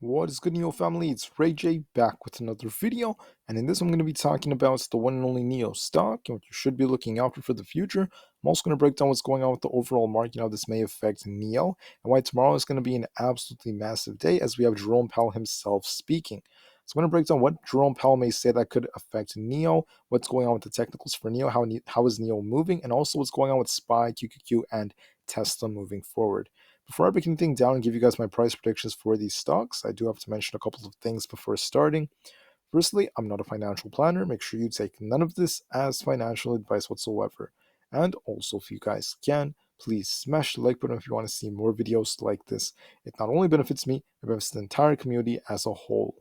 What is good, NIO family? It's Rey-Jay back with another video, and in this I'm going to be talking about the one and only NIO stock and what you should be looking out for the future. I'm also going to break down what's going on with the overall market, how this may affect NIO, and why tomorrow is going to be an absolutely massive day as we have Jerome Powell himself speaking. So I'm going to break down what Jerome Powell may say that could affect NIO, what's going on with the technicals for NIO, how is NIO moving, and also what's going on with SPY, QQQ, and Tesla moving forward. Before I break anything down and give you guys my price predictions for these stocks, I do have to mention a couple of things before starting. Firstly, I'm not a financial planner. Make sure you take none of this as financial advice whatsoever. And also, if you guys can, please smash the like button if you want to see more videos like this. It not only benefits me, it benefits the entire community as a whole.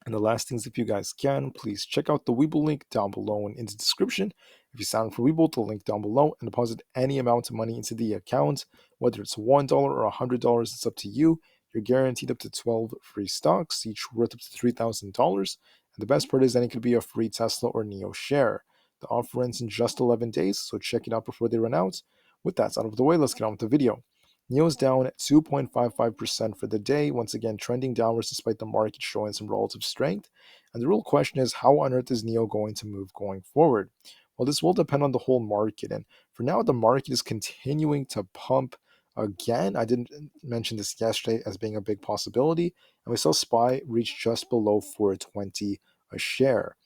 And the last things, if you guys can, please check out the Webull link down below and in the description. If you sign up for Webull, the link down below, and deposit any amount of money into the account, whether it's $1 or $100, it's up to you. You're guaranteed up to 12 free stocks, each worth up to $3,000. And the best part is that it could be a free Tesla or NIO share. The offer ends in just 11 days, so check it out before they run out. With that out of the way, let's get on with the video. NIO is down 2.55% for the day, once again trending downwards despite the market showing some relative strength. And the real question is, how on earth is NIO going to move going forward? Well, this will depend on the whole market. And for now, the market is continuing to pump again. I didn't mention this yesterday as being a big possibility. And we saw SPY reach just below 420 a share.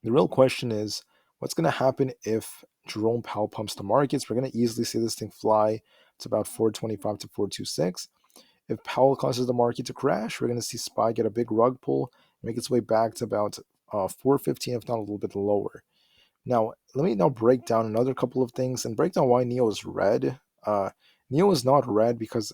The real question is, what's going to happen if Jerome Powell pumps the markets? We're going to easily see this thing fly to about 425 to 426. If Powell causes the market to crash, we're going to see SPY get a big rug pull, make its way back to about 415, if not a little bit lower. Now, let me now break down another couple of things and break down why NIO is red. NIO is not red because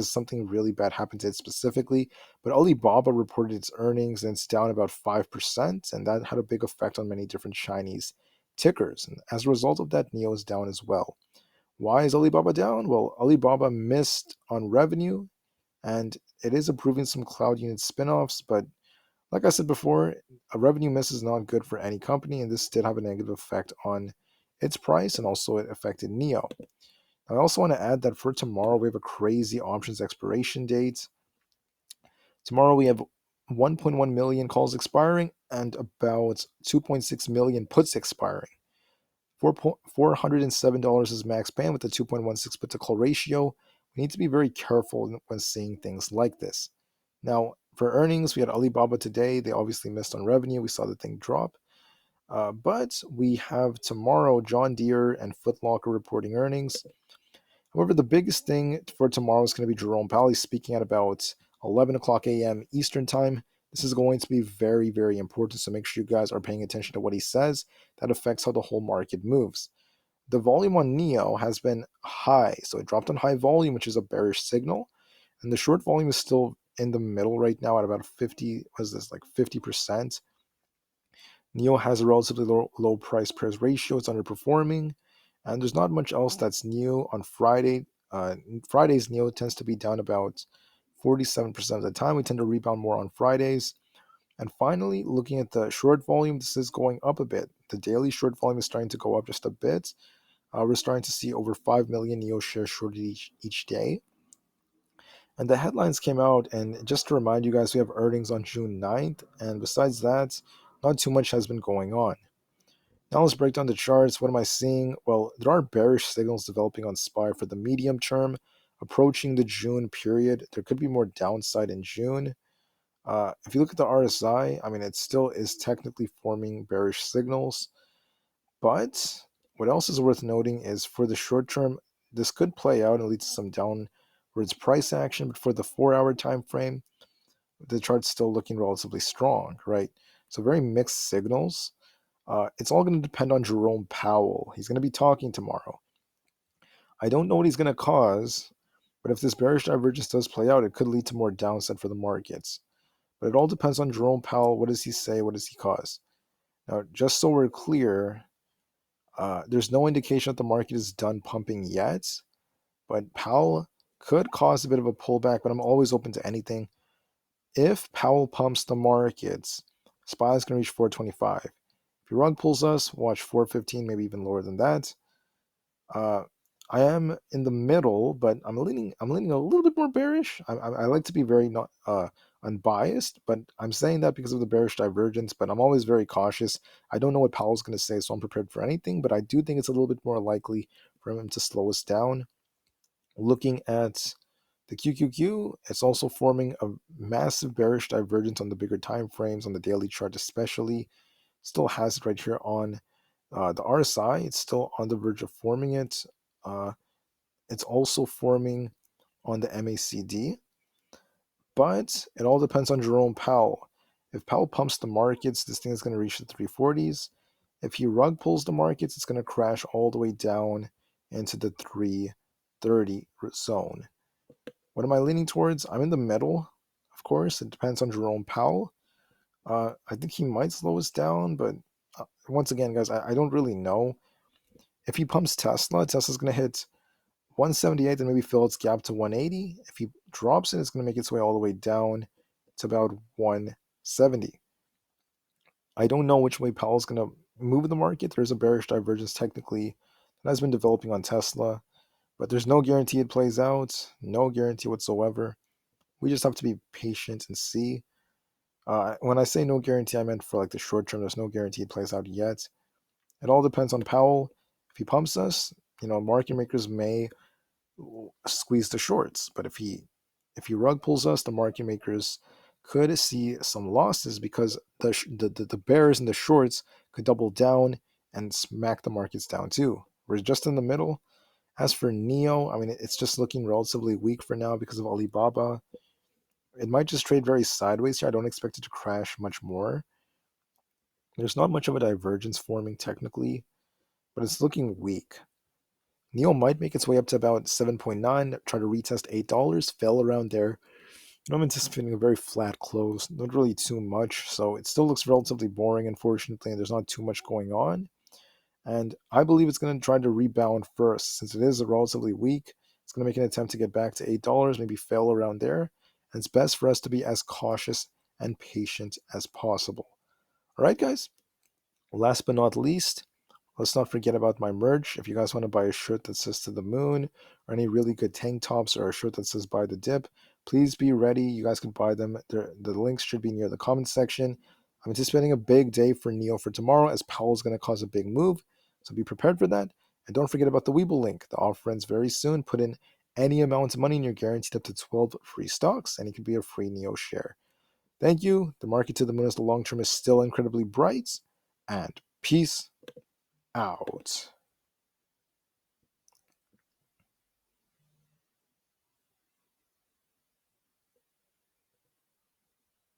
something really bad happened to it specifically, but Alibaba reported its earnings and it's down about 5%, and that had a big effect on many different Chinese tickers. And as a result of that, NIO is down as well. Why is Alibaba down? Well, Alibaba missed on revenue, and it is approving some cloud unit spinoffs, but like I said before, a revenue miss is not good for any company, and this did have a negative effect on its price, and also it affected NIO. I also want to add that for tomorrow, we have a crazy options expiration date. Tomorrow, we have 1.1 million calls expiring and about 2.6 million puts expiring. $407 is max ban with a 2.16 put to call ratio. We need to be very careful when seeing things like this. Now, for earnings, we had Alibaba today. They obviously missed on revenue. We saw the thing drop. But we have tomorrow John Deere and Foot Locker reporting earnings. However, the biggest thing for tomorrow is going to be Jerome Powell speaking at about 11 o'clock a.m. Eastern Time. This is going to be very, very important, so make sure you guys are paying attention to what he says. That affects how the whole market moves. The volume on NIO has been high, so it dropped on high volume, which is a bearish signal. And the short volume is still in the middle right now at about 50, what is this, like 50%. NIO has a relatively low price pairs ratio. It's underperforming. And there's not much else that's new on Friday. Fridays, NIO tends to be down about 47% of the time. We tend to rebound more on Fridays. And finally, looking at the short volume, this is going up a bit. The daily short volume is starting to go up just a bit. We're starting to see over 5 million NIO shares shorted each day. And the headlines came out, and just to remind you guys, we have earnings on June 9th. And besides that, not too much has been going on. Now let's break down the charts. What am I seeing? Well, there are bearish signals developing on SPY for the medium term. Approaching the June period, there could be more downside in June. If you look at the RSI, I mean, it still is technically forming bearish signals. But what else is worth noting is for the short term, this could play out and lead to some downwards price action. But for the 4-hour time frame, the chart's still looking relatively strong, right? So very mixed signals. It's all going to depend on Jerome Powell. He's going to be talking tomorrow. I don't know what he's going to cause, but if this bearish divergence does play out, it could lead to more downside for the markets. But it all depends on Jerome Powell. What does he say? What does he cause? Now, just so we're clear, there's no indication that the market is done pumping yet, but Powell could cause a bit of a pullback, but I'm always open to anything. If Powell pumps the markets, SPY is going to reach 425. If your rug pulls us, watch 415, maybe even lower than that. I am in the middle, but I'm leaning a little bit more bearish. I like to be very not unbiased, but I'm saying that because of the bearish divergence. But I'm always very cautious. I don't know what Powell's going to say, so I'm prepared for anything. But I do think it's a little bit more likely for him to slow us down. Looking at the QQQ, it's also forming a massive bearish divergence on the bigger time frames, on the daily chart especially. Still has it right here on the RSI. It's still on the verge of forming it. It's also forming on the MACD, but it all depends on Jerome Powell. If Powell pumps the markets, this thing is going to reach the 340s. If he rug pulls the markets, it's going to crash all the way down into the 330 zone. What am I leaning towards? I'm in the middle, of course. It depends on Jerome Powell. I think he might slow us down, but once again, guys, I don't really know. If he pumps Tesla, Tesla's going to hit 178 and maybe fill its gap to 180. If he drops it, it's going to make its way all the way down to about 170. I don't know which way Powell's going to move the market. There's a bearish divergence technically that has been developing on Tesla, but there's no guarantee it plays out, no guarantee whatsoever. We just have to be patient and see. When I say no guarantee, I meant for like the short term. There's no guarantee it plays out yet. It all depends on Powell. If he pumps us, market makers may squeeze the shorts. But if he rug pulls us, the market makers could see some losses because the bears and the shorts could double down and smack the markets down too. We're just in the middle. As for NIO, I mean, it's just looking relatively weak for now because of Alibaba. It might just trade very sideways here. I don't expect it to crash much more. There's not much of a divergence forming technically, but it's looking weak. NIO might make its way up to about 7.9, try to retest $8, fell around there. I'm anticipating a very flat close, not really too much, so it still looks relatively boring, unfortunately, and there's not too much going on. And I believe it's going to try to rebound first, since it is relatively weak. It's going to make an attempt to get back to $8, maybe fail around there, and it's best for us to be as cautious and patient as possible. All right, guys? Last but not least, let's not forget about my merch. If you guys want to buy a shirt that says "To the Moon" or any really good tank tops or a shirt that says "Buy the Dip," please be ready. You guys can buy them. The links should be near the comment section. I'm anticipating a big day for NIO for tomorrow, as Powell is going to cause a big move. So be prepared for that. And don't forget about the Webull link. The offer ends very soon. Put in any amount of money and you're guaranteed up to 12 free stocks, and it could be a free NIO share. Thank you. The market to the moon as the long term is still incredibly bright. And peace out.